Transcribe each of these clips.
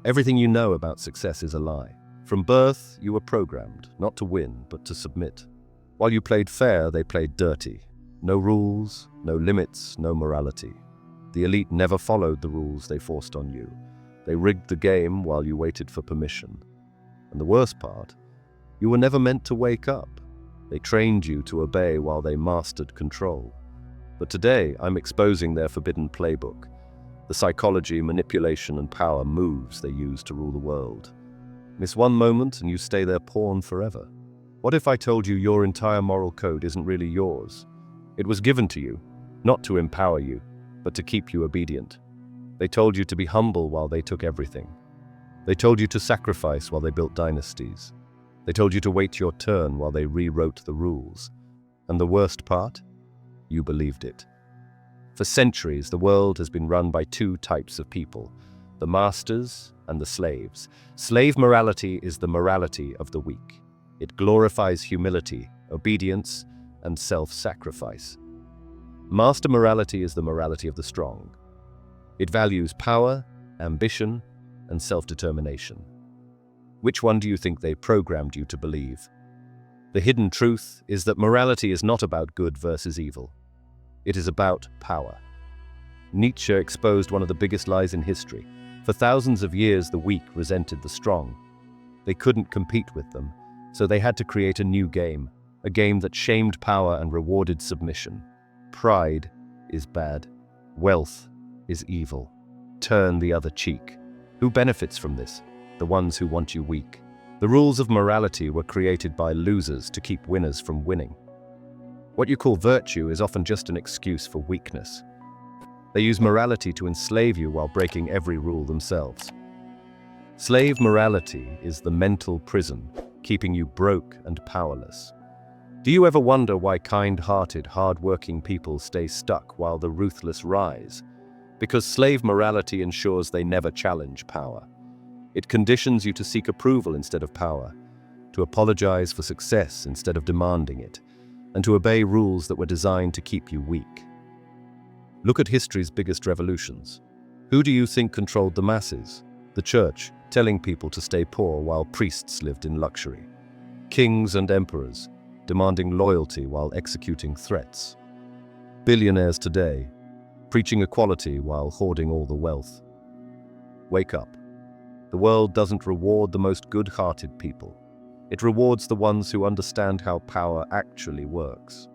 Everything you know about success is a lie. From birth, you were programmed, not to win, but to submit. While you played fair, they played dirty. No rules, no limits, no morality. The elite never followed the rules they forced on you. They rigged the game while you waited for permission. And the worst part, you were never meant to wake up. They trained you to obey while they mastered control. But today, I'm exposing their forbidden playbook. The psychology, manipulation, and power moves they use to rule the world. Miss one moment and you stay their pawn forever. What if I told you your entire moral code isn't really yours? It was given to you, not to empower you, but to keep you obedient. They told you to be humble while they took everything. They told you to sacrifice while they built dynasties. They told you to wait your turn while they rewrote the rules. And the worst part? You believed it. For centuries, the world has been run by two types of people, the masters and the slaves. Slave morality is the morality of the weak. It glorifies humility, obedience, and self-sacrifice. Master morality is the morality of the strong. It values power, ambition, and self-determination. Which one do you think they programmed you to believe? The hidden truth is that morality is not about good versus evil. It is about power. Nietzsche exposed one of the biggest lies in history. For thousands of years, the weak resented the strong. They couldn't compete with them, so they had to create a new game, a game that shamed power and rewarded submission. Pride is bad. Wealth is evil. Turn the other cheek. Who benefits from this? The ones who want you weak. The rules of morality were created by losers to keep winners from winning. What you call virtue is often just an excuse for weakness. They use morality to enslave you while breaking every rule themselves. Slave morality is the mental prison, keeping you broke and powerless. Do you ever wonder why kind-hearted, hard-working people stay stuck while the ruthless rise? Because slave morality ensures they never challenge power. It conditions you to seek approval instead of power, to apologize for success instead of demanding it, and to obey rules that were designed to keep you weak. Look at history's biggest revolutions. Who do you think controlled the masses? The church, telling people to stay poor while priests lived in luxury. Kings and emperors, demanding loyalty while executing threats. Billionaires today, preaching equality while hoarding all the wealth. Wake up. The world doesn't reward the most good-hearted people. It rewards the ones who understand how power actually works.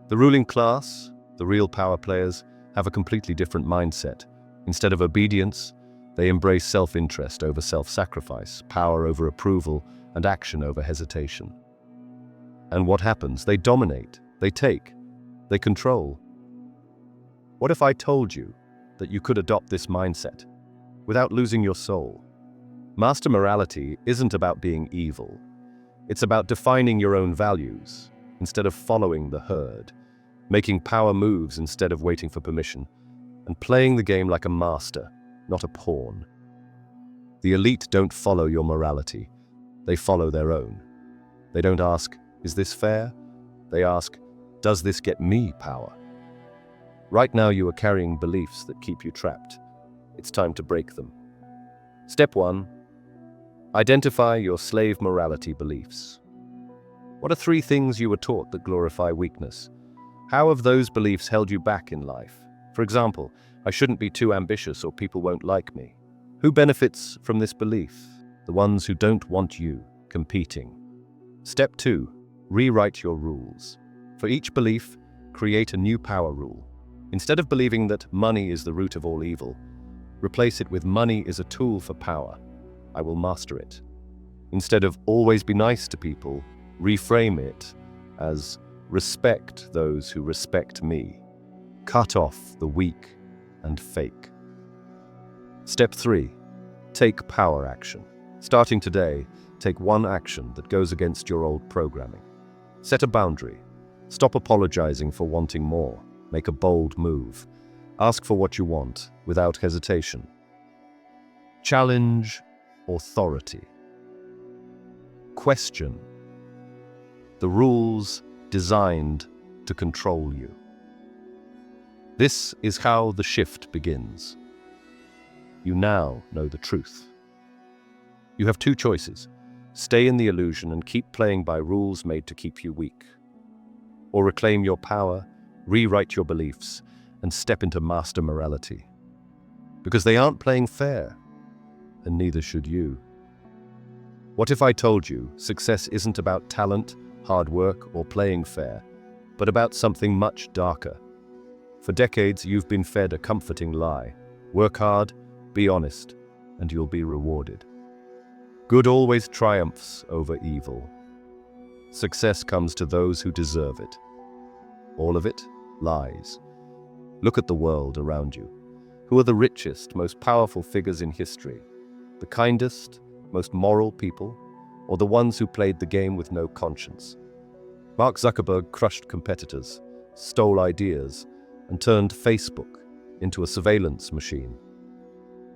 The ruling class, the real power players, have a completely different mindset. Instead of obedience, they embrace self-interest over self-sacrifice, power over approval, and action over hesitation. And what happens? They dominate, they take, they control. What if I told you that you could adopt this mindset without losing your soul? Master morality isn't about being evil. It's about defining your own values instead of following the herd, making power moves instead of waiting for permission, and playing the game like a master, not a pawn. The elite don't follow your morality. They follow their own. They don't ask, is this fair? They ask, does this get me power? Right now you are carrying beliefs that keep you trapped. It's time to break them. Step 1. Identify your slave morality beliefs. What are 3 things you were taught that glorify weakness? How have those beliefs held you back in life? For example, I shouldn't be too ambitious or people won't like me. Who benefits from this belief? The ones who don't want you competing. Step 2. Rewrite your rules. For each belief, create a new power rule. Instead of believing that money is the root of all evil, replace it with money is a tool for power. I will master it. Instead of always be nice to people, reframe it as respect those who respect me. Cut off the weak and fake. Step 3. Take power action. Starting today, take one action that goes against your old programming. Set a boundary. Stop apologizing for wanting more. Make a bold move. Ask for what you want without hesitation. Challenge authority. Question the rules designed to control you. This is how the shift begins. You now know the truth. You have two choices: stay in the illusion and keep playing by rules made to keep you weak, or reclaim your power, rewrite your beliefs, and step into master morality. Because they aren't playing fair, and neither should you. What if I told you success isn't about talent, hard work, or playing fair, but about something much darker? For decades, you've been fed a comforting lie. Work hard, be honest, and you'll be rewarded. Good always triumphs over evil. Success comes to those who deserve it. All of it lies. Look at the world around you. Who are the richest, most powerful figures in history? The kindest, most moral people, or the ones who played the game with no conscience? Mark Zuckerberg crushed competitors, stole ideas, and turned Facebook into a surveillance machine.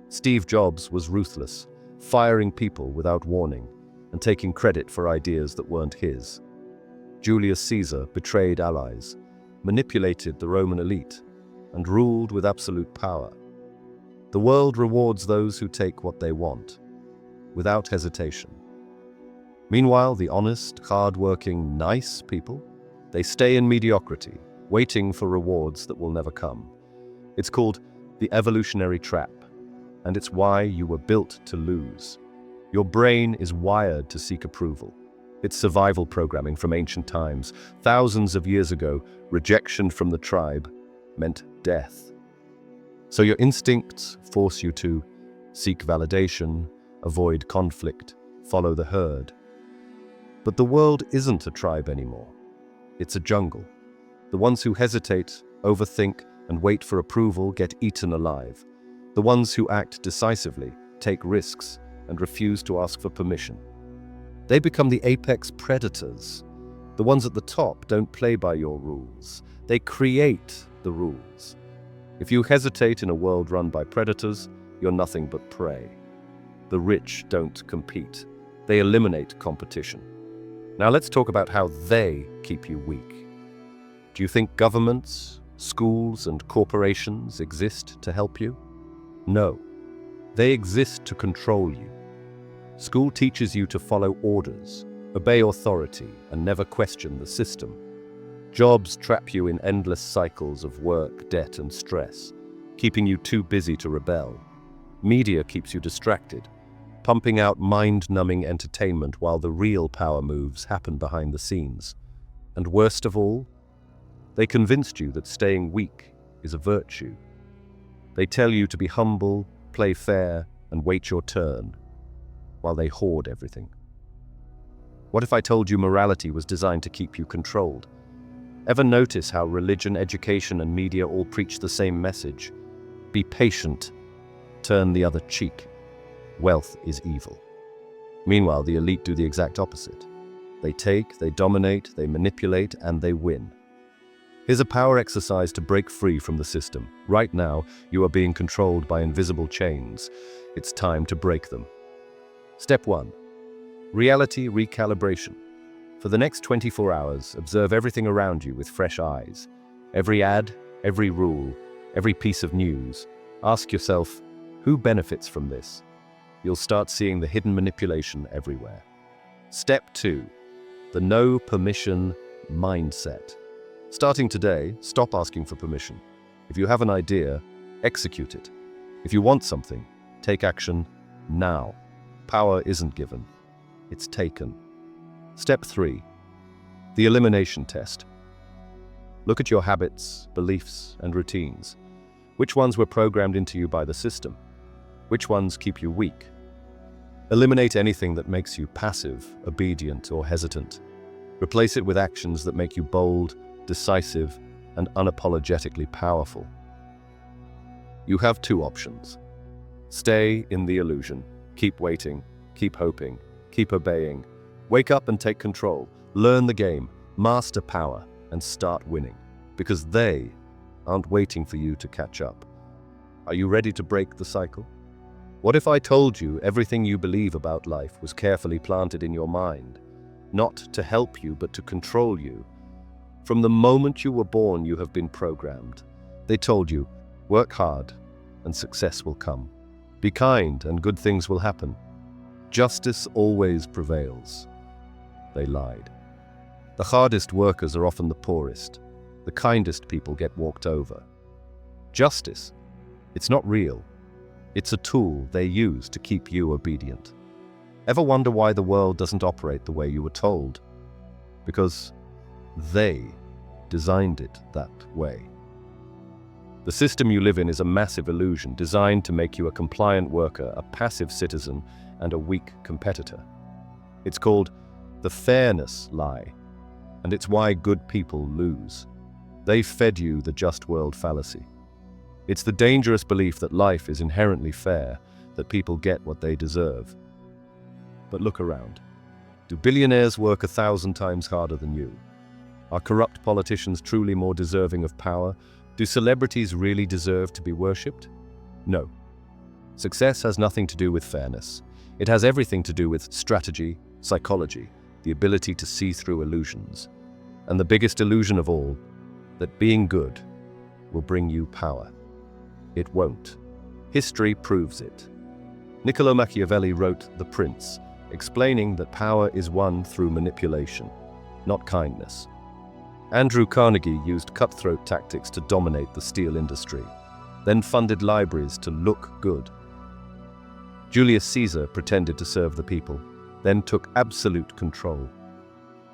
Steve Jobs was ruthless, firing people without warning and taking credit for ideas that weren't his. Julius Caesar betrayed allies, manipulated the Roman elite, and ruled with absolute power. The world rewards those who take what they want, without hesitation. Meanwhile, the honest, hard-working, nice people, they stay in mediocrity, waiting for rewards that will never come. It's called the evolutionary trap, and it's why you were built to lose. Your brain is wired to seek approval. It's survival programming from ancient times. Thousands of years ago, rejection from the tribe meant death. So your instincts force you to seek validation, avoid conflict, follow the herd. But the world isn't a tribe anymore. It's a jungle. The ones who hesitate, overthink, and wait for approval get eaten alive. The ones who act decisively, take risks, and refuse to ask for permission. They become the apex predators. The ones at the top don't play by your rules. They create the rules. If you hesitate in a world run by predators, you're nothing but prey. The rich don't compete. They eliminate competition. Now let's talk about how they keep you weak. Do you think governments, schools, and corporations exist to help you? No. They exist to control you. School teaches you to follow orders, obey authority, and never question the system. Jobs trap you in endless cycles of work, debt, and stress, keeping you too busy to rebel. Media keeps you distracted, pumping out mind-numbing entertainment while the real power moves happen behind the scenes. And worst of all, they convinced you that staying weak is a virtue. They tell you to be humble, play fair, and wait your turn, while they hoard everything. What if I told you morality was designed to keep you controlled? Ever notice how religion, education, and media all preach the same message? Be patient, turn the other cheek. Wealth is evil. Meanwhile, the elite do the exact opposite. They take, they dominate, they manipulate, and they win. Here's a power exercise to break free from the system. Right now, you are being controlled by invisible chains. It's time to break them. Step 1. Reality recalibration. For the next 24 hours, observe everything around you with fresh eyes. Every ad, every rule, every piece of news. Ask yourself, who benefits from this? You'll start seeing the hidden manipulation everywhere. Step 2. The no permission mindset. Starting today, stop asking for permission. If you have an idea, execute it. If you want something, take action now. Power isn't given, it's taken. Step 3. The elimination test. Look at your habits, beliefs, and routines. Which ones were programmed into you by the system? Which ones keep you weak? Eliminate anything that makes you passive, obedient, or hesitant. Replace it with actions that make you bold, decisive, and unapologetically powerful. You have two options. Stay in the illusion. Keep waiting, keep hoping, keep obeying. Wake up and take control. Learn the game, master power, and start winning. Because they aren't waiting for you to catch up. Are you ready to break the cycle? What if I told you everything you believe about life was carefully planted in your mind? Not to help you, but to control you. From the moment you were born, you have been programmed. They told you, work hard and success will come. Be kind and good things will happen. Justice always prevails. They lied. The hardest workers are often the poorest. The kindest people get walked over. Justice, it's not real. It's a tool they use to keep you obedient. Ever wonder why the world doesn't operate the way you were told? Because they designed it that way. The system you live in is a massive illusion designed to make you a compliant worker, a passive citizen, and a weak competitor. It's called the fairness lie, and it's why good people lose. They fed you the just world fallacy. It's the dangerous belief that life is inherently fair, that people get what they deserve. But look around. Do billionaires work 1,000 times harder than you? Are corrupt politicians truly more deserving of power? Do celebrities really deserve to be worshipped? No. Success has nothing to do with fairness. It has everything to do with strategy, psychology, the ability to see through illusions. And the biggest illusion of all, that being good will bring you power. It won't. History proves it. Niccolo Machiavelli wrote The Prince, explaining that power is won through manipulation, not kindness. Andrew Carnegie used cutthroat tactics to dominate the steel industry, then funded libraries to look good. Julius Caesar pretended to serve the people, then took absolute control.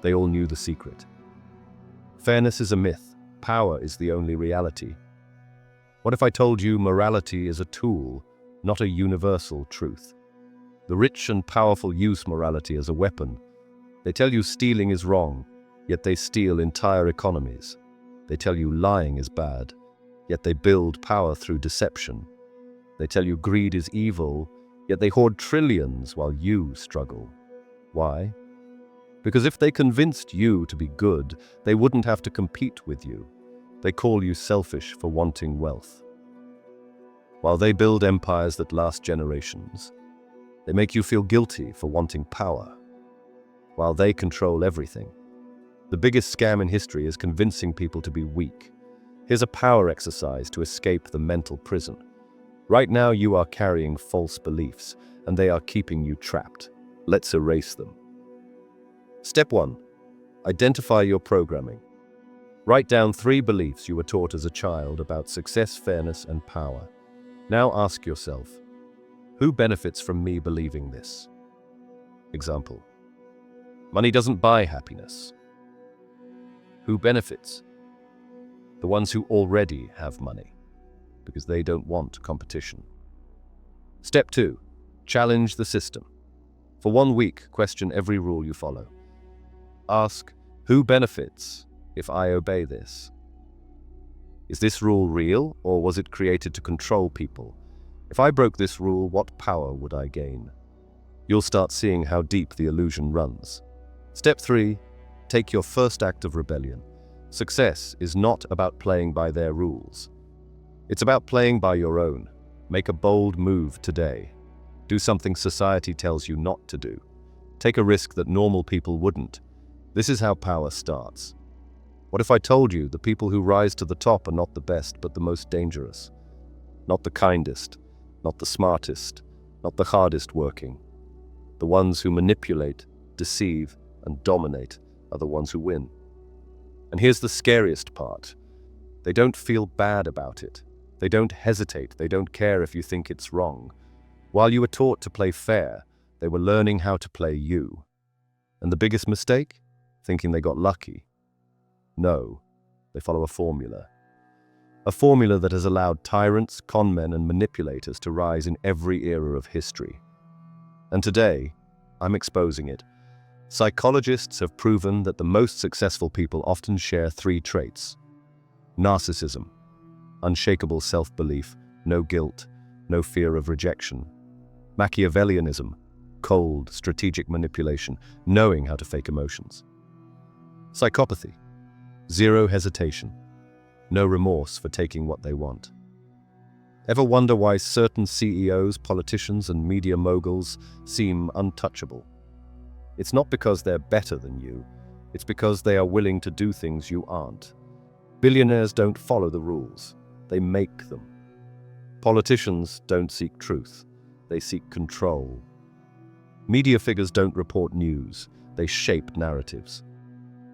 They all knew the secret. Fairness is a myth. Power is the only reality. What if I told you morality is a tool, not a universal truth? The rich and powerful use morality as a weapon. They tell you stealing is wrong, yet they steal entire economies. They tell you lying is bad, yet they build power through deception. They tell you greed is evil, yet they hoard trillions while you struggle. Why? Because if they convinced you to be good, they wouldn't have to compete with you. They call you selfish for wanting wealth. While they build empires that last generations, they make you feel guilty for wanting power. While they control everything. The biggest scam in history is convincing people to be weak. Here's a power exercise to escape the mental prison. Right now you are carrying false beliefs, and they are keeping you trapped. Let's erase them. Step 1. Identify your programming. Write down 3 beliefs you were taught as a child about success, fairness, and power. Now ask yourself, who benefits from me believing this? Example: money doesn't buy happiness. Who benefits? The ones who already have money, because they don't want competition. Step 2. Challenge the system. For 1 week, question every rule you follow. Ask, who benefits if I obey this? Is this rule real, or was it created to control people? If I broke this rule, what power would I gain? You'll start seeing how deep the illusion runs. Step 3. Take your first act of rebellion. Success is not about playing by their rules. It's about playing by your own. Make a bold move today. Do something society tells you not to do. Take a risk that normal people wouldn't. This is how power starts. What if I told you the people who rise to the top are not the best, but the most dangerous? Not the kindest, not the smartest, not the hardest working. The ones who manipulate, deceive, and dominate are the ones who win. And here's the scariest part. They don't feel bad about it. They don't hesitate. They don't care if you think it's wrong. While you were taught to play fair, they were learning how to play you. And the biggest mistake? Thinking they got lucky. No, they follow a formula. A formula that has allowed tyrants, conmen, and manipulators to rise in every era of history. And today, I'm exposing it. Psychologists have proven that the most successful people often share 3 traits. Narcissism, unshakable self-belief, no guilt, no fear of rejection. Machiavellianism, cold, strategic manipulation, knowing how to fake emotions. Psychopathy, zero hesitation, no remorse for taking what they want. Ever wonder why certain CEOs, politicians, and media moguls seem untouchable? It's not because they're better than you, it's because they are willing to do things you aren't. Billionaires don't follow the rules, they make them. Politicians don't seek truth, they seek control. Media figures don't report news, they shape narratives.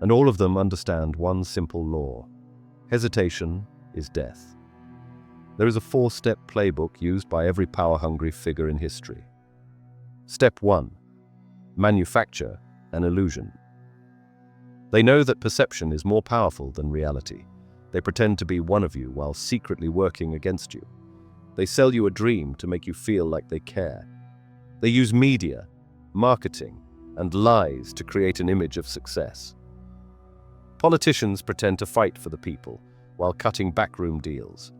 And all of them understand one simple law: hesitation is death. There is a 4-step playbook used by every power-hungry figure in history. Step 1. Manufacture an illusion. They know that perception is more powerful than reality. They pretend to be one of you while secretly working against you. They sell you a dream to make you feel like they care. They use media, marketing, and lies to create an image of success. Politicians pretend to fight for the people while cutting backroom deals.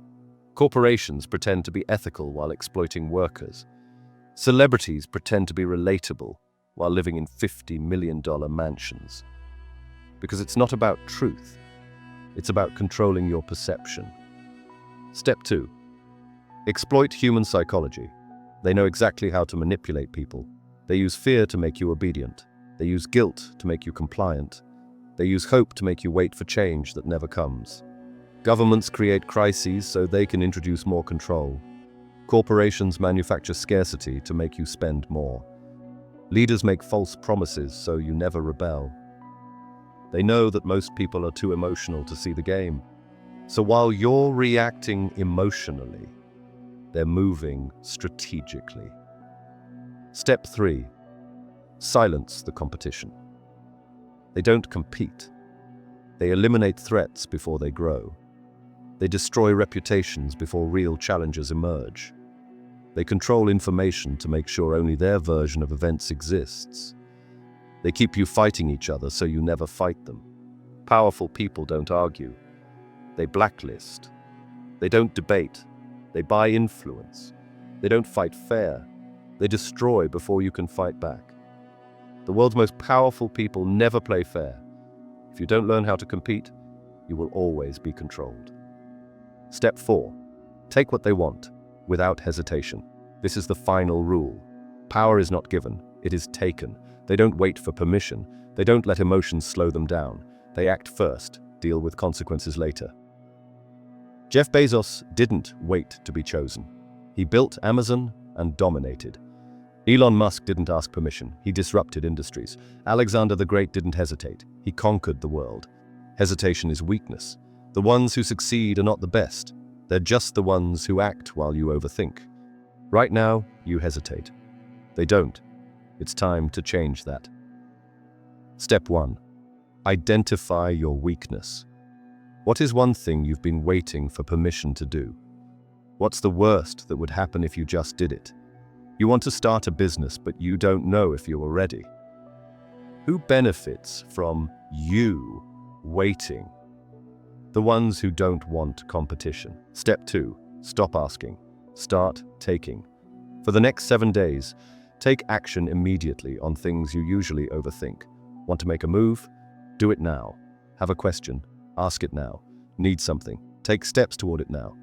Corporations pretend to be ethical while exploiting workers. Celebrities pretend to be relatable while living in $50 million mansions. Because it's not about truth, it's about controlling your perception. Step 2. Exploit human psychology. They know exactly how to manipulate people. They use fear to make you obedient. They use guilt to make you compliant. They use hope to make you wait for change that never comes. Governments create crises so they can introduce more control. Corporations manufacture scarcity to make you spend more. Leaders make false promises so you never rebel. They know that most people are too emotional to see the game. So while you're reacting emotionally, they're moving strategically. Step 3. Silence the competition. They don't compete. They eliminate threats before they grow. They destroy reputations before real challenges emerge. They control information to make sure only their version of events exists. They keep you fighting each other so you never fight them. Powerful people don't argue. They blacklist. They don't debate. They buy influence. They don't fight fair. They destroy before you can fight back. The world's most powerful people never play fair. If you don't learn how to compete, you will always be controlled. Step 4. Take what they want, without hesitation. This is the final rule. Power is not given, it is taken. They don't wait for permission. They don't let emotions slow them down. They act first, deal with consequences later. Jeff Bezos didn't wait to be chosen. He built Amazon and dominated. Elon Musk didn't ask permission. He disrupted industries. Alexander the Great didn't hesitate. He conquered the world. Hesitation is weakness. The ones who succeed are not the best. They're just the ones who act while you overthink. Right now, you hesitate. They don't. It's time to change that. Step 1. Identify your weakness. What is one thing you've been waiting for permission to do? What's the worst that would happen if you just did it? You want to start a business, but you don't know if you are ready. Who benefits from you waiting? The ones who don't want competition. Step 2. Stop asking. Start taking. For the next 7 days, take action immediately on things you usually overthink. Want to make a move? Do it now. Have a question? Ask it now. Need something? Take steps toward it now.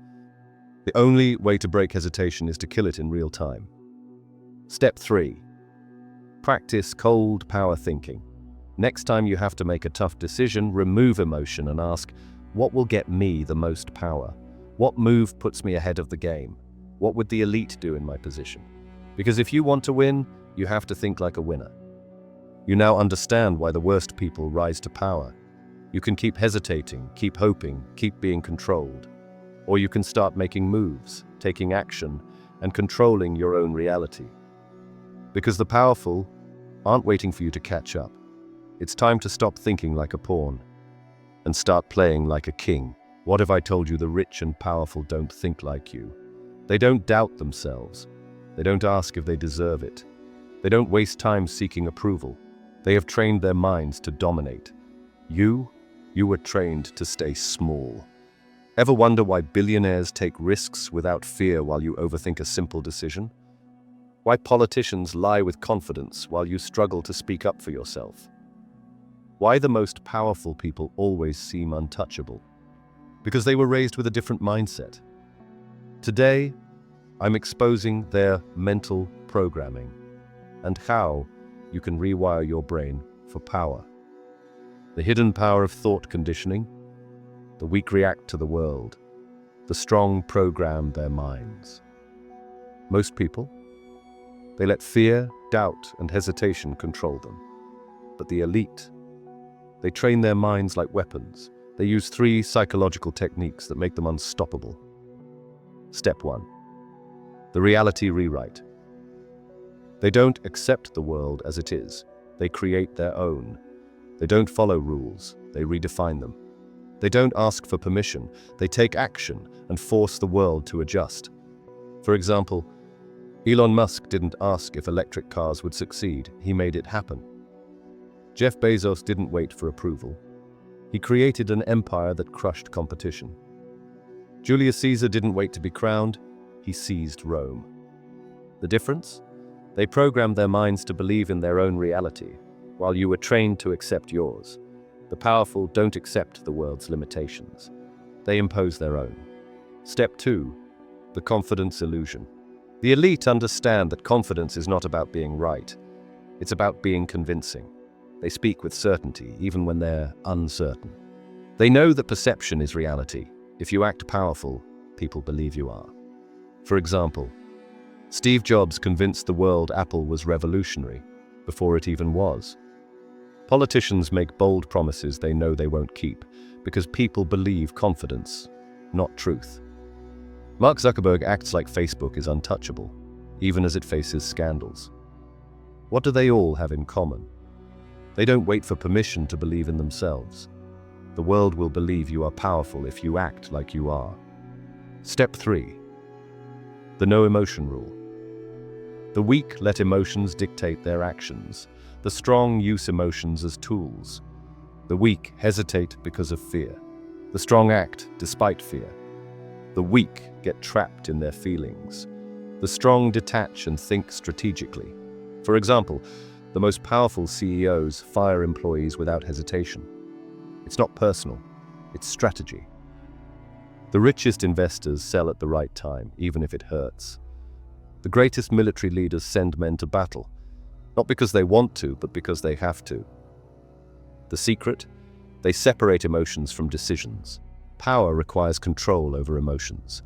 The only way to break hesitation is to kill it in real time. Step 3. Practice cold power thinking. Next time you have to make a tough decision, remove emotion and ask, what will get me the most power? What move puts me ahead of the game? What would the elite do in my position? Because if you want to win, you have to think like a winner. You now understand why the worst people rise to power. You can keep hesitating, keep hoping, keep being controlled. Or you can start making moves, taking action, and controlling your own reality. Because the powerful aren't waiting for you to catch up. It's time to stop thinking like a pawn and start playing like a king. What if I told you the rich and powerful don't think like you? They don't doubt themselves. They don't ask if they deserve it. They don't waste time seeking approval. They have trained their minds to dominate. You were trained to stay small. Ever wonder why billionaires take risks without fear while you overthink a simple decision? Why politicians lie with confidence while you struggle to speak up for yourself? Why the most powerful people always seem untouchable? Because they were raised with a different mindset. Today, I'm exposing their mental programming and how you can rewire your brain for power. The hidden power of thought conditioning. The weak react to the world. The strong program their minds. Most people, they let fear doubt and hesitation control them. But the elite, they train their minds like weapons. They use 3 psychological techniques that make them unstoppable. Step 1. The reality rewrite. They don't accept the world as it is. They create their own. They don't follow rules. They redefine them. They don't ask for permission. They take action and force the world to adjust. For example, Elon Musk didn't ask if electric cars would succeed. He made it happen. Jeff Bezos didn't wait for approval. He created an empire that crushed competition. Julius Caesar didn't wait to be crowned. He seized Rome. The difference? They programmed their minds to believe in their own reality, while you were trained to accept yours. The powerful don't accept the world's limitations. They impose their own. Step 2. The confidence illusion. The elite understand that confidence is not about being right. It's about being convincing. They speak with certainty, even when they're uncertain. They know that perception is reality. If you act powerful, people believe you are. For example, Steve Jobs convinced the world Apple was revolutionary before it even was. Politicians make bold promises they know they won't keep because people believe confidence, not truth. Mark Zuckerberg acts like Facebook is untouchable, even as it faces scandals. What do they all have in common? They don't wait for permission to believe in themselves. The world will believe you are powerful if you act like you are. Step 3. The no emotion rule. The weak let emotions dictate their actions. The strong use emotions as tools. The weak hesitate because of fear. The strong act despite fear. The weak get trapped in their feelings. The strong detach and think strategically. For example, the most powerful CEOs fire employees without hesitation. It's not personal, it's strategy. The richest investors sell at the right time, even if it hurts. The greatest military leaders send men to battle, not because they want to, but because they have to. The secret? They separate emotions from decisions. Power requires control over emotions.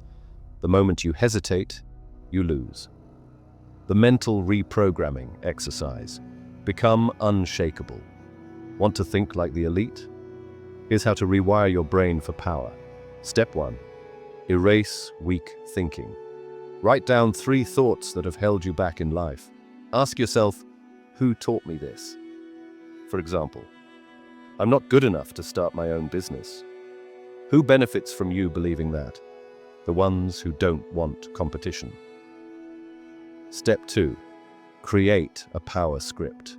The moment you hesitate, you lose. The mental reprogramming exercise. Become unshakable. Want to think like the elite? Here's how to rewire your brain for power. Step 1. Erase weak thinking. Write down 3 thoughts that have held you back in life. Ask yourself, who taught me this? For example, I'm not good enough to start my own business. Who benefits from you believing that? The ones who don't want competition. Step 2. Create a power script.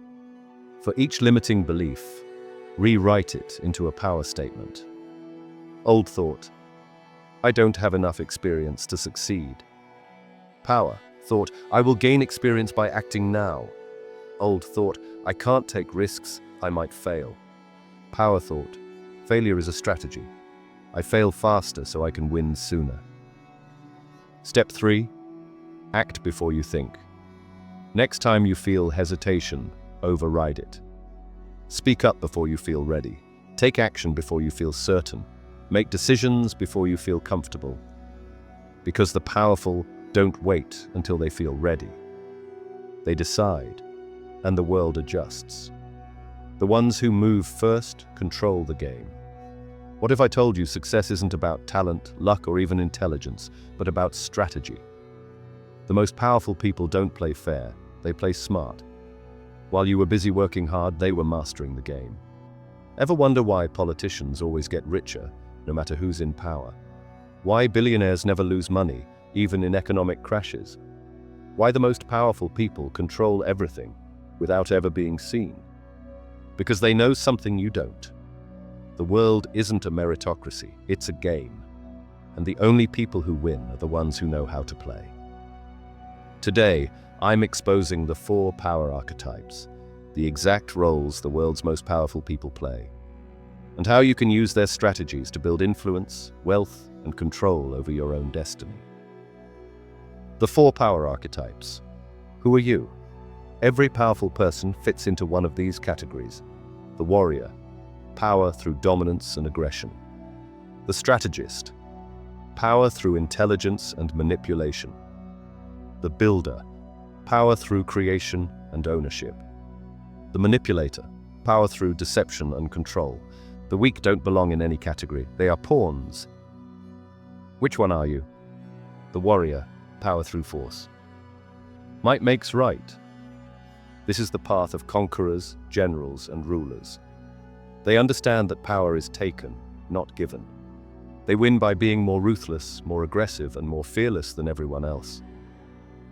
For each limiting belief, rewrite it into a power statement. Old thought, I don't have enough experience to succeed. Power thought, I will gain experience by acting now. Old thought, I can't take risks, I might fail. Power thought, failure is a strategy. I fail faster so I can win sooner. Step 3. Act before you think. Next time you feel hesitation, override it. Speak up before you feel ready. Take action before you feel certain. Make decisions before you feel comfortable. Because the powerful don't wait until they feel ready. They decide, and the world adjusts. The ones who move first control the game. What if I told you success isn't about talent, luck, or even intelligence, but about strategy? The most powerful people don't play fair, they play smart. While you were busy working hard, they were mastering the game. Ever wonder why politicians always get richer, no matter who's in power? Why billionaires never lose money, even in economic crashes? Why the most powerful people control everything without ever being seen? Because they know something you don't. The world isn't a meritocracy, it's a game. And the only people who win are the ones who know how to play. Today, I'm exposing the 4 power archetypes, the exact roles the world's most powerful people play, and how you can use their strategies to build influence, wealth, and control over your own destiny. The 4 power archetypes. Who are you? Every powerful person fits into one of these categories. The warrior, power through dominance and aggression. The strategist, power through intelligence and manipulation. The builder, power through creation and ownership. The manipulator, power through deception and control. The weak don't belong in any category. They are pawns. Which one are you? The warrior, power through force. Might makes right. This is the path of conquerors, generals, and rulers. They understand that power is taken, not given. They win by being more ruthless, more aggressive, and more fearless than everyone else.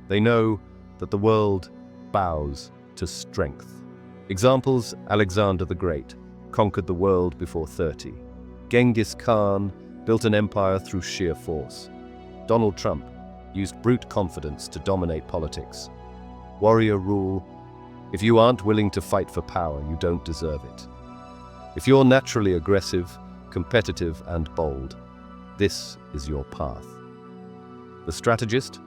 They know that the world bows to strength. Examples: Alexander the Great conquered the world before 30. Genghis Khan built an empire through sheer force. Donald Trump used brute confidence to dominate politics. Warrior rule: if you aren't willing to fight for power, you don't deserve it. If you're naturally aggressive, competitive, and bold, this is your path. The strategist,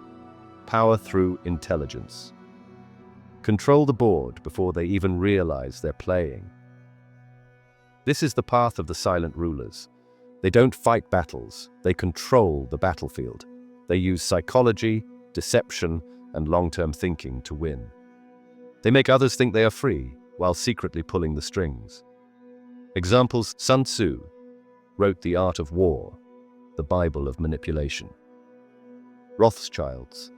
power through intelligence. Control the board before they even realize they're playing. This is the path of the silent rulers. They don't fight battles, they control the battlefield. They use psychology, deception, and long-term thinking to win. They make others think they are free, while secretly pulling the strings. Examples: Sun Tzu wrote The Art of War, the Bible of manipulation. Rothschilds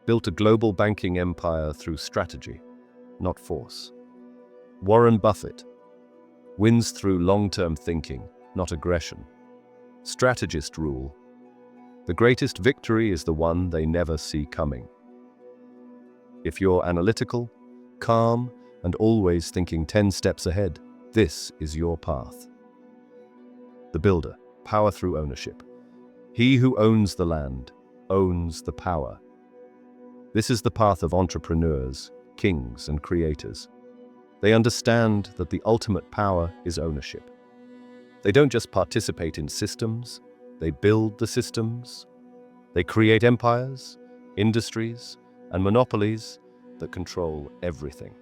built a global banking empire through strategy, not force. Warren Buffett wins through long-term thinking, not aggression. Strategist rule: the greatest victory is the one they never see coming. If you're analytical, calm, and always thinking 10 steps ahead, this is your path. The builder, power through ownership. He who owns the land owns the power. This is the path of entrepreneurs, kings, and creators. They understand that the ultimate power is ownership. They don't just participate in systems, they build the systems. They create empires, industries, and monopolies that control everything.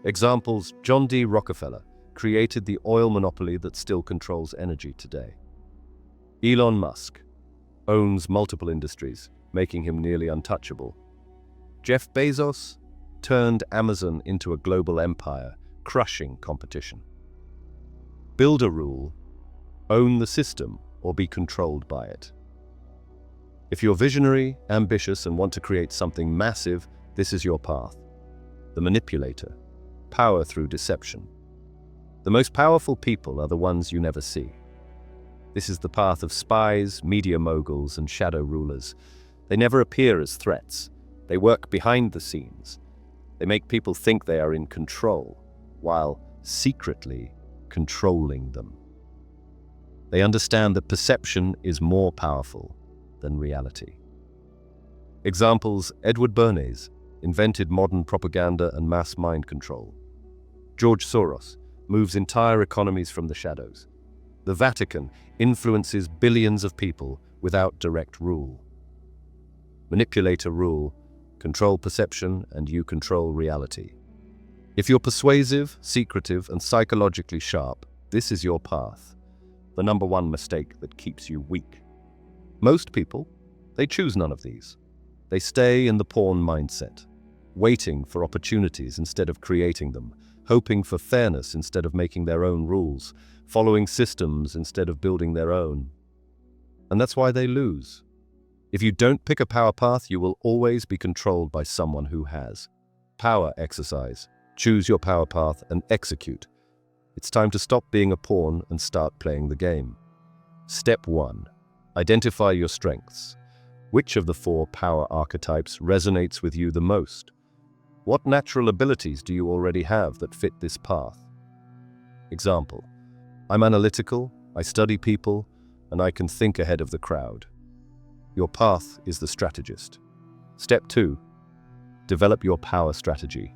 Examples: John D. Rockefeller created the oil monopoly that still controls energy today. Elon Musk owns multiple industries, making him nearly untouchable. Jeff Bezos turned Amazon into a global empire, crushing competition. Builder rule: own the system or be controlled by it. If you're visionary, ambitious, and want to create something massive, this is your path. The manipulator, power through deception. The most powerful people are the ones you never see. This is the path of spies, media moguls, and shadow rulers. They never appear as threats. They work behind the scenes. They make people think they are in control, while secretly controlling them. They understand that perception is more powerful than reality. Examples: Edward Bernays invented modern propaganda and mass mind control. George Soros moves entire economies from the shadows. The Vatican influences billions of people without direct rule. Manipulator rule: control perception and you control reality. If you're persuasive, secretive, and psychologically sharp, this is your path. The number one mistake that keeps you weak. Most people, they choose none of these. They stay in the pawn mindset, waiting for opportunities instead of creating them, hoping for fairness instead of making their own rules, following systems instead of building their own. And that's why they lose. If you don't pick a power path, you will always be controlled by someone who has. Power exercise. Choose your power path and execute. It's time to stop being a pawn and start playing the game. Step 1. Identify your strengths. Which of the 4 power archetypes resonates with you the most? What natural abilities do you already have that fit this path? Example: I'm analytical, I study people, and I can think ahead of the crowd. Your path is the strategist. Step 2. Develop your power strategy.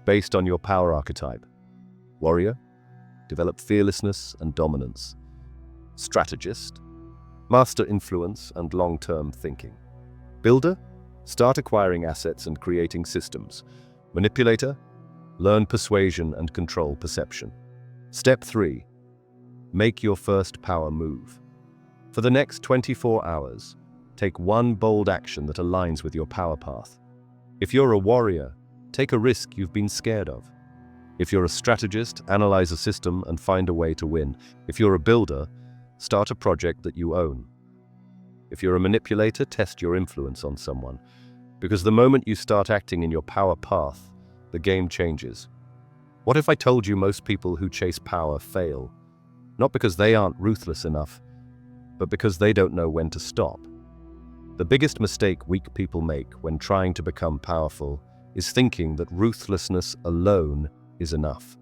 Based on your power archetype. Warrior, develop fearlessness and dominance. Strategist, master influence and long-term thinking. Builder, start acquiring assets and creating systems. Manipulator, learn persuasion and control perception. Step 3. Make your first power move. For the next 24 hours, take one bold action that aligns with your power path. If you're a warrior, take a risk you've been scared of. If you're a strategist, analyze a system and find a way to win. If you're a builder, start a project that you own. If you're a manipulator, test your influence on someone. Because the moment you start acting in your power path, the game changes. What if I told you most people who chase power fail? Not because they aren't ruthless enough, but because they don't know when to stop. The biggest mistake weak people make when trying to become powerful is thinking that ruthlessness alone is enough.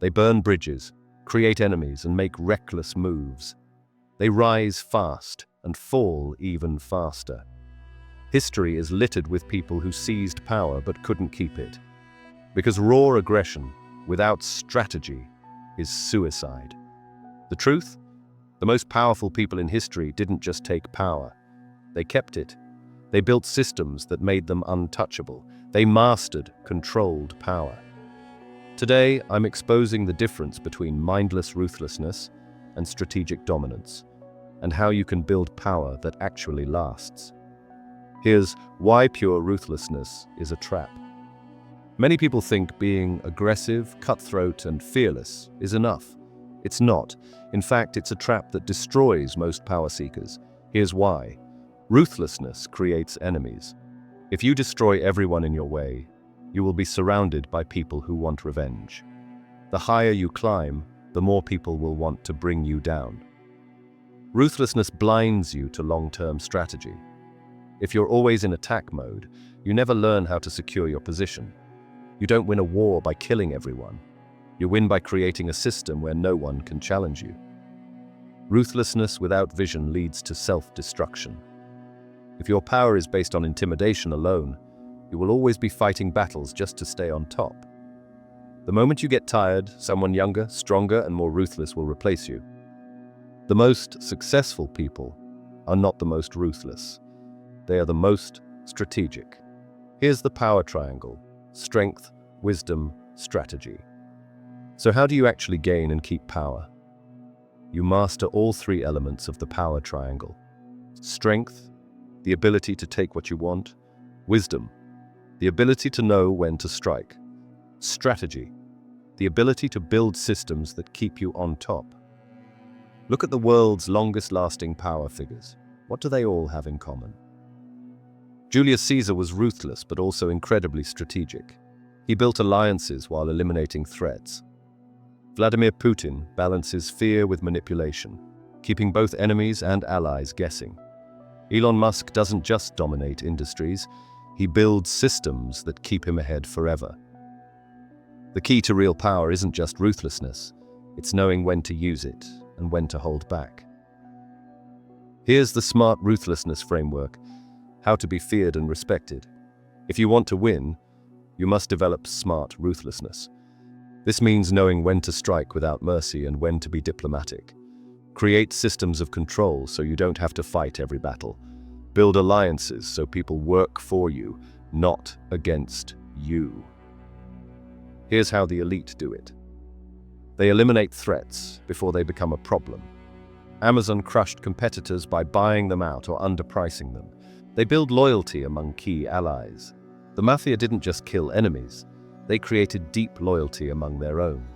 They burn bridges, create enemies, and make reckless moves. They rise fast and fall even faster. History is littered with people who seized power but couldn't keep it. Because raw aggression, without strategy, is suicide. The truth? The most powerful people in history didn't just take power. They kept it. They built systems that made them untouchable. They mastered controlled power. Today, I'm exposing the difference between mindless ruthlessness and strategic dominance, and how you can build power that actually lasts. Here's why pure ruthlessness is a trap. Many people think being aggressive, cutthroat, and fearless is enough. It's not. In fact, it's a trap that destroys most power seekers. Here's why. Ruthlessness creates enemies. If you destroy everyone in your way, you will be surrounded by people who want revenge. The higher you climb, the more people will want to bring you down. Ruthlessness blinds you to long-term strategy. If you're always in attack mode, you never learn how to secure your position. You don't win a war by killing everyone. You win by creating a system where no one can challenge you. Ruthlessness without vision leads to self-destruction. If your power is based on intimidation alone, you will always be fighting battles just to stay on top. The moment you get tired, someone younger, stronger, and more ruthless will replace you. The most successful people are not the most ruthless. They are the most strategic. Here's the power triangle: strength, wisdom, strategy. So how do you actually gain and keep power? You master all three elements of the power triangle. Strength, the ability to take what you want. Wisdom, the ability to know when to strike. Strategy, the ability to build systems that keep you on top. Look at the world's longest-lasting power figures. What do they all have in common? Julius Caesar was ruthless but also incredibly strategic. He built alliances while eliminating threats. Vladimir Putin balances fear with manipulation, keeping both enemies and allies guessing. Elon Musk doesn't just dominate industries, he builds systems that keep him ahead forever. The key to real power isn't just ruthlessness, it's knowing when to use it and when to hold back. Here's the smart ruthlessness framework: how to be feared and respected. If you want to win, you must develop smart ruthlessness. This means knowing when to strike without mercy and when to be diplomatic. Create systems of control so you don't have to fight every battle. Build alliances so people work for you, not against you. Here's how the elite do it. They eliminate threats before they become a problem. Amazon crushed competitors by buying them out or underpricing them. They build loyalty among key allies. The mafia didn't just kill enemies, they created deep loyalty among their own.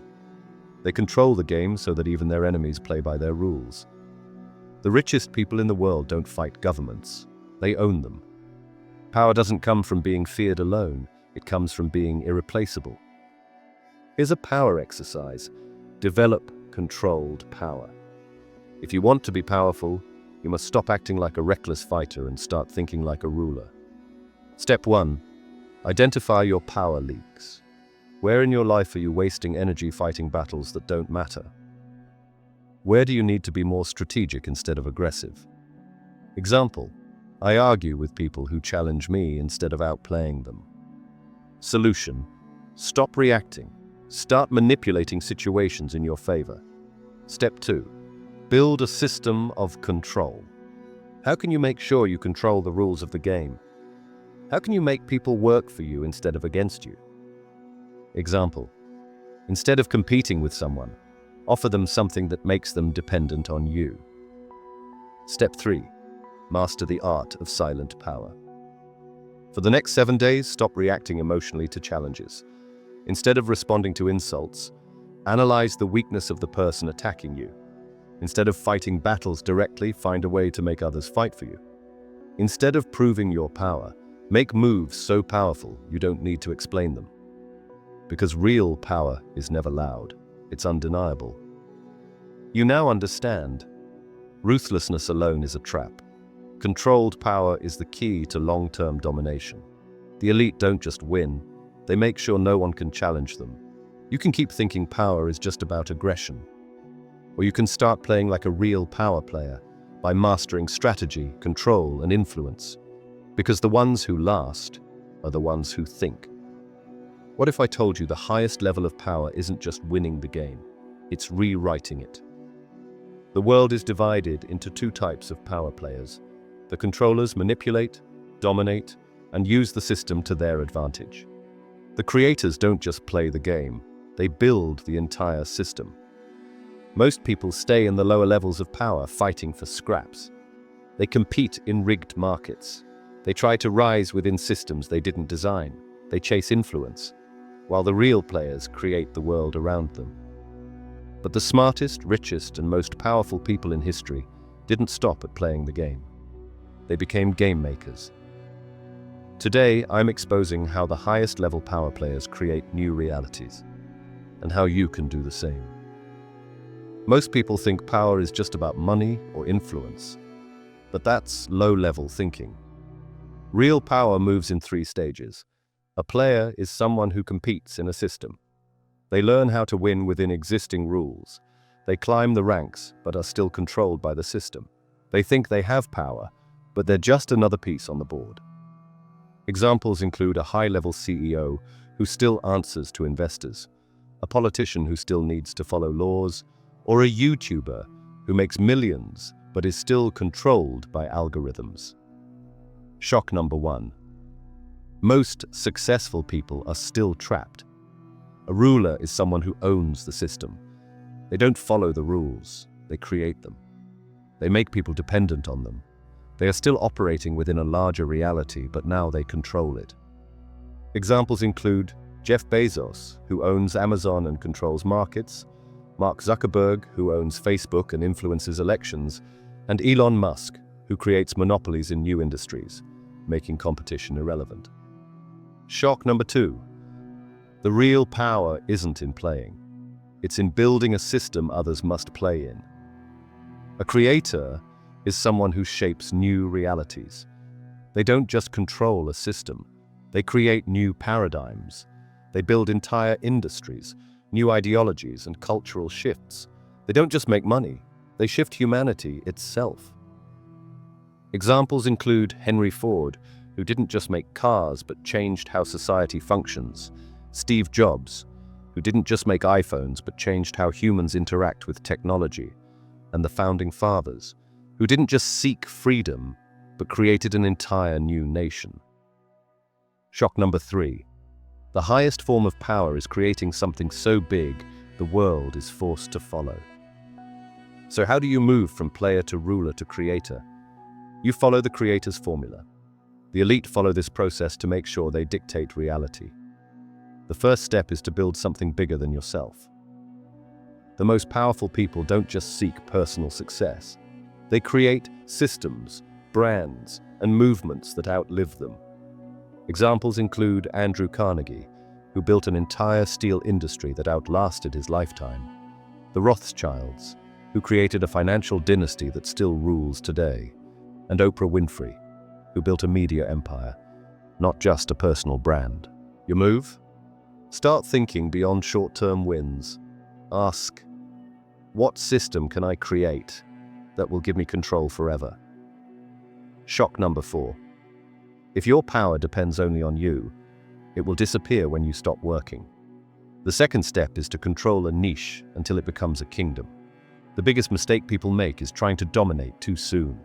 They control the game so that even their enemies play by their rules. The richest people in the world don't fight governments, they own them. Power doesn't come from being feared alone, it comes from being irreplaceable. Here's a power exercise: develop controlled power. If you want to be powerful, you must stop acting like a reckless fighter and start thinking like a ruler. Step 1. Identify your power leaks. Where in your life are you wasting energy fighting battles that don't matter? Where do you need to be more strategic instead of aggressive? Example: I argue with people who challenge me instead of outplaying them. Solution: stop reacting. Start manipulating situations in your favor. Step 2. Build a system of control. How can you make sure you control the rules of the game? How can you make people work for you instead of against you? Example: instead of competing with someone, offer them something that makes them dependent on you. Step 3. Master the art of silent power. For the next 7 days, stop reacting emotionally to challenges. Instead of responding to insults, analyze the weakness of the person attacking you. Instead of fighting battles directly, find a way to make others fight for you. Instead of proving your power, make moves so powerful you don't need to explain them. Because real power is never loud, it's undeniable. You now understand. Ruthlessness alone is a trap. Controlled power is the key to long-term domination. The elite don't just win, they make sure no one can challenge them. You can keep thinking power is just about aggression. Or you can start playing like a real power player by mastering strategy, control, and influence. Because the ones who last are the ones who think. What if I told you the highest level of power isn't just winning the game, it's rewriting it? The world is divided into two types of power players. The controllers manipulate, dominate, and use the system to their advantage. The creators don't just play the game, they build the entire system. Most people stay in the lower levels of power fighting for scraps. They compete in rigged markets. They try to rise within systems they didn't design. They chase influence, while the real players create the world around them. But the smartest, richest, and most powerful people in history didn't stop at playing the game. They became game makers. Today, I'm exposing how the highest level power players create new realities, and how you can do the same. Most people think power is just about money or influence, but that's low-level thinking. Real power moves in 3 stages. A player is someone who competes in a system. They learn how to win within existing rules. They climb the ranks, but are still controlled by the system. They think they have power, but they're just another piece on the board. Examples include a high-level CEO who still answers to investors, a politician who still needs to follow laws, or a YouTuber who makes millions but is still controlled by algorithms. Shock number 1. Most successful people are still trapped. A ruler is someone who owns the system. They don't follow the rules, they create them. They make people dependent on them. They are still operating within a larger reality, but now they control it. Examples include Jeff Bezos, who owns Amazon and controls markets, Mark Zuckerberg, who owns Facebook and influences elections, and Elon Musk, who creates monopolies in new industries, making competition irrelevant. Shock number 2. The real power isn't in playing. It's in building a system others must play in. A creator is someone who shapes new realities. They don't just control a system, they create new paradigms. They build entire industries, new ideologies, and cultural shifts. They don't just make money, they shift humanity itself. Examples include Henry Ford, who didn't just make cars but changed how society functions. Steve Jobs, who didn't just make iPhones but changed how humans interact with technology. And the Founding Fathers, who didn't just seek freedom but created an entire new nation. Shock number 3. The highest form of power is creating something so big the world is forced to follow. So how do you move from player to ruler to creator? You follow the creator's formula. The elite follow this process to make sure they dictate reality. The first step is to build something bigger than yourself. The most powerful people don't just seek personal success. They create systems, brands, and movements that outlive them. Examples include Andrew Carnegie, who built an entire steel industry that outlasted his lifetime. The Rothschilds, who created a financial dynasty that still rules today. And Oprah Winfrey, who built a media empire, not just a personal brand. Your move? Start thinking beyond short-term wins. Ask, what system can I create that will give me control forever? Shock number 4. If your power depends only on you, it will disappear when you stop working. The second step is to control a niche until it becomes a kingdom. The biggest mistake people make is trying to dominate too soon.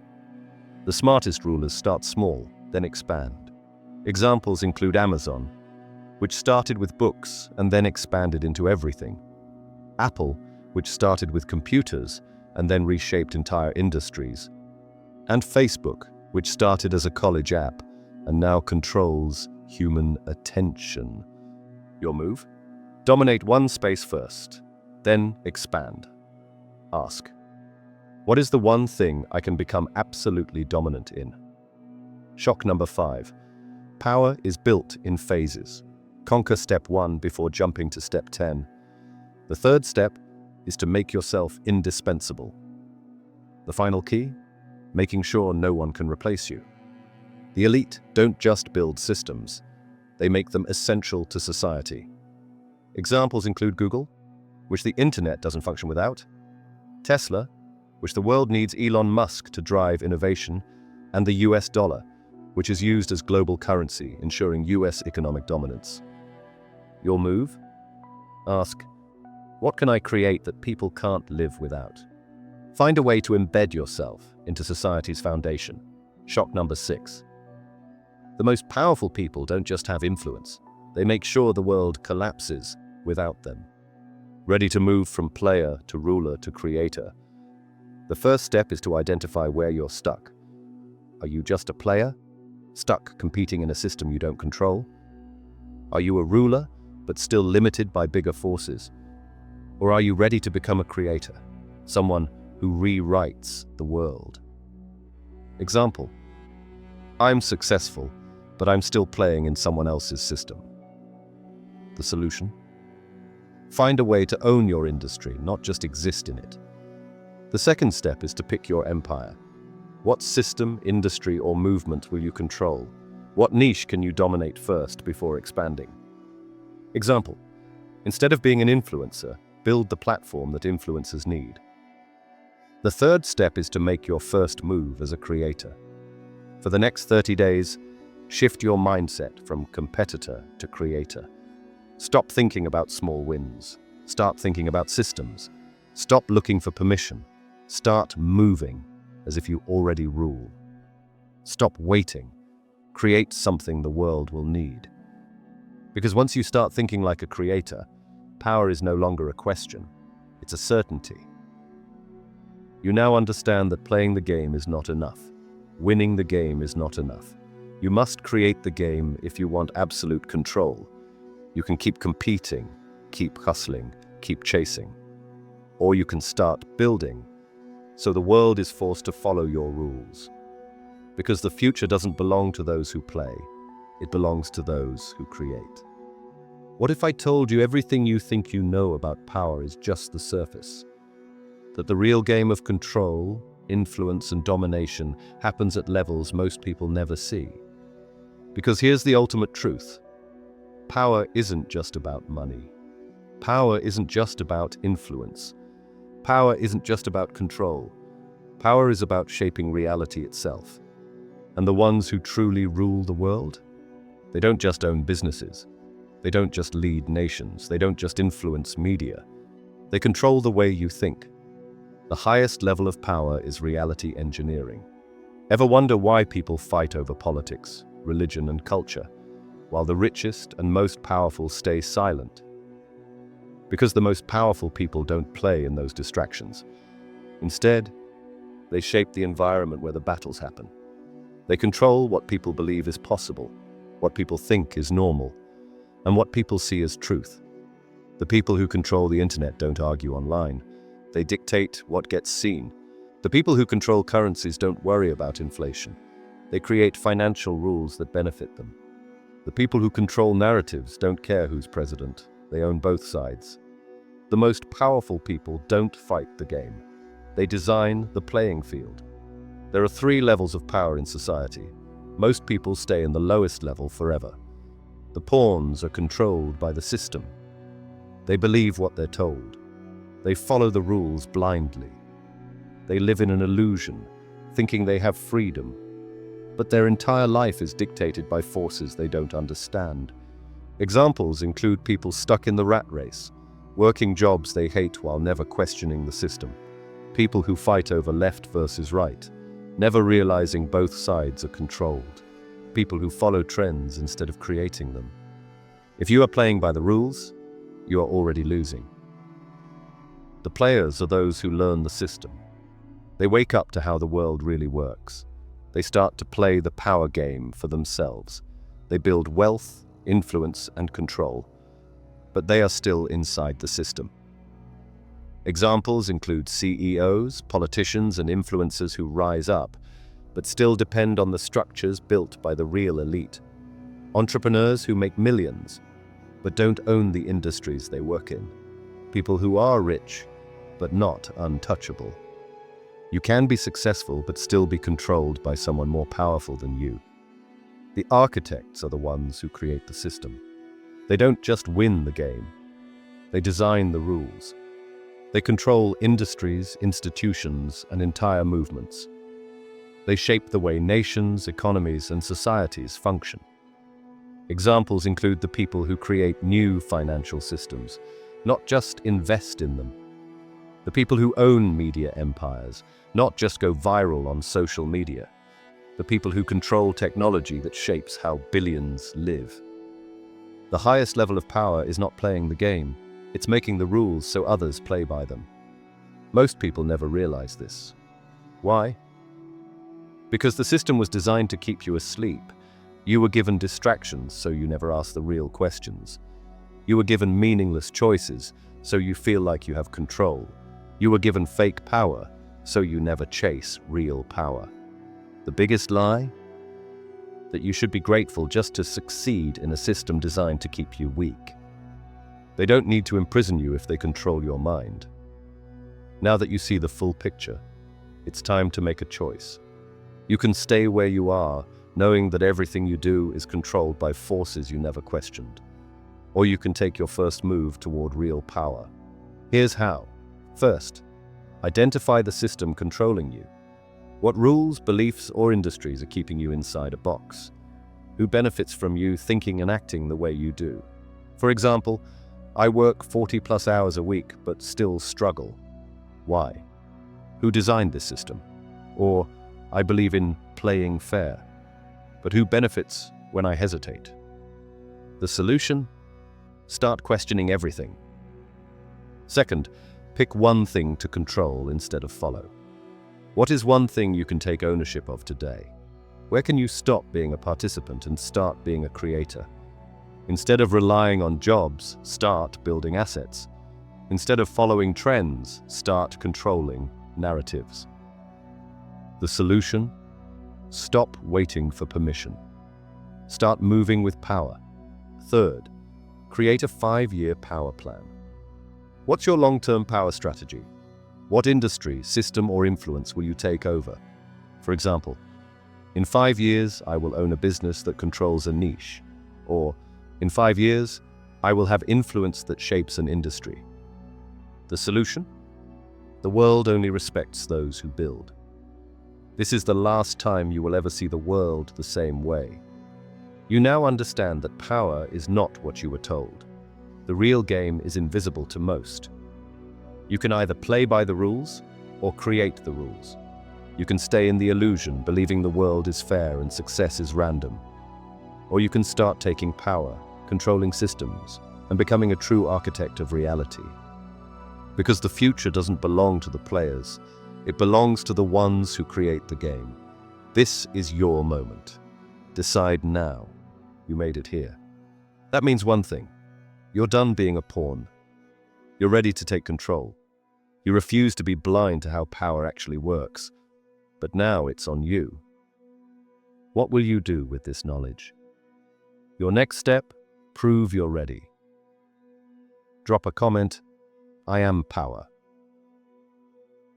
The smartest rulers start small, then expand. Examples include Amazon, which started with books and then expanded into everything. Apple, which started with computers and then reshaped entire industries. And Facebook, which started as a college app and now controls human attention. Your move? Dominate one space first, then expand. Ask, what is the one thing I can become absolutely dominant in? Shock number 5. Power is built in phases. Conquer step 1 before jumping to step 10. The third step is to make yourself indispensable. The final key? Making sure no one can replace you. The elite don't just build systems, they make them essential to society. Examples include Google, which the internet doesn't function without, Tesla, which the world needs Elon Musk to drive innovation, and the US dollar, which is used as global currency, ensuring US economic dominance. Your move? Ask, what can I create that people can't live without? Find a way to embed yourself into society's foundation. Shock number 6. The most powerful people don't just have influence, they make sure the world collapses without them. Ready to move from player to ruler to creator? The first step is to identify where you're stuck. Are you just a player, stuck competing in a system you don't control? Are you a ruler, but still limited by bigger forces? Or are you ready to become a creator, someone who rewrites the world? Example, I'm successful, but I'm still playing in someone else's system. The solution? Find a way to own your industry, not just exist in it. The second step is to pick your empire. What system, industry, or movement will you control? What niche can you dominate first before expanding? Example, instead of being an influencer, build the platform that influencers need. The third step is to make your first move as a creator. For the next 30 days, shift your mindset from competitor to creator. Stop thinking about small wins. Start thinking about systems. Stop looking for permission. Start moving as if you already rule. Stop waiting. Create something the world will need. Because once you start thinking like a creator, power is no longer a question. It's a certainty. You now understand that playing the game is not enough. Winning the game is not enough. You must create the game if you want absolute control. You can keep competing, keep hustling, keep chasing. Or you can start building, so the world is forced to follow your rules. Because the future doesn't belong to those who play, it belongs to those who create. What if I told you everything you think you know about power is just the surface? That the real game of control, influence, and domination happens at levels most people never see. Because here's the ultimate truth. Power isn't just about money. Power isn't just about influence. Power isn't just about control. Power is about shaping reality itself. And the ones who truly rule the world, they don't just own businesses. They don't just lead nations. They don't just influence media. They control the way you think. The highest level of power is reality engineering. Ever wonder why people fight over politics, religion, and culture, while the richest and most powerful stay silent? Because the most powerful people don't play in those distractions. Instead, they shape the environment where the battles happen. They control what people believe is possible, what people think is normal, and what people see as truth. The people who control the internet don't argue online. They dictate what gets seen. The people who control currencies don't worry about inflation. They create financial rules that benefit them. The people who control narratives don't care who's president. They own both sides. The most powerful people don't fight the game. They design the playing field. There are 3 levels of power in society. Most people stay in the lowest level forever. The pawns are controlled by the system. They believe what they're told. They follow the rules blindly. They live in an illusion, thinking they have freedom. But their entire life is dictated by forces they don't understand. Examples include people stuck in the rat race, working jobs they hate while never questioning the system. People who fight over left versus right, never realizing both sides are controlled. People who follow trends instead of creating them. If you are playing by the rules, you are already losing. The players are those who learn the system. They wake up to how the world really works. They start to play the power game for themselves. They build wealth, influence, and control, but they are still inside the system. Examples include CEOs, politicians, and influencers who rise up, but still depend on the structures built by the real elite. Entrepreneurs who make millions, but don't own the industries they work in. People who are rich, but not untouchable. You can be successful, but still be controlled by someone more powerful than you. The architects are the ones who create the system. They don't just win the game. They design the rules. They control industries, institutions, and entire movements. They shape the way nations, economies, and societies function. Examples include the people who create new financial systems, not just invest in them. The people who own media empires, not just go viral on social media. The people who control technology that shapes how billions live. The highest level of power is not playing the game, it's making the rules so others play by them. Most people never realize this. Why? Because the system was designed to keep you asleep. You were given distractions, so you never ask the real questions. You were given meaningless choices, so you feel like you have control. You were given fake power, so you never chase real power. The biggest lie? That you should be grateful just to succeed in a system designed to keep you weak. They don't need to imprison you if they control your mind. Now that you see the full picture, it's time to make a choice. You can stay where you are, knowing that everything you do is controlled by forces you never questioned. Or you can take your first move toward real power. Here's how. First, identify the system controlling you. What rules, beliefs, or industries are keeping you inside a box? Who benefits from you thinking and acting the way you do? For example, I work 40+ hours a week but still struggle. Why? Who designed this system? Or, I believe in playing fair. But who benefits when I hesitate? The solution? Start questioning everything. Second, pick one thing to control instead of follow. What is one thing you can take ownership of today? Where can you stop being a participant and start being a creator? Instead of relying on jobs, start building assets. Instead of following trends, start controlling narratives. The solution? Stop waiting for permission. Start moving with power. Third, create a 5-year power plan. What's your long-term power strategy? What industry, system, or influence will you take over? For example, in 5 years, I will own a business that controls a niche. Or, in 5 years, I will have influence that shapes an industry. The solution? The world only respects those who build. This is the last time you will ever see the world the same way. You now understand that power is not what you were told. The real game is invisible to most. You can either play by the rules or create the rules. You can stay in the illusion, believing the world is fair and success is random. Or you can start taking power, controlling systems, and becoming a true architect of reality. Because the future doesn't belong to the players, it belongs to the ones who create the game. This is your moment. Decide now. You made it here. That means one thing. You're done being a pawn. You're ready to take control. You refuse to be blind to how power actually works. But now it's on you. What will you do with this knowledge? Your next step? Prove you're ready. Drop a comment. I am power.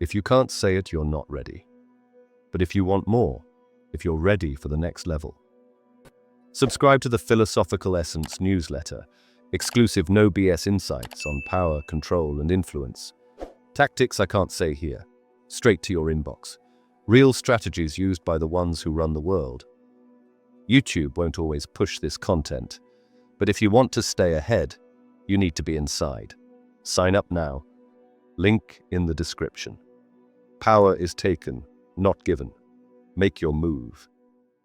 If you can't say it, you're not ready. But if you want more, if you're ready for the next level, subscribe to the Philosophical Essence newsletter, exclusive no BS insights on power, control, and influence. Tactics I can't say here, straight to your inbox. Real strategies used by the ones who run the world. YouTube won't always push this content, but if you want to stay ahead, you need to be inside. Sign up now. Link in the description. Power is taken, not given. Make your move.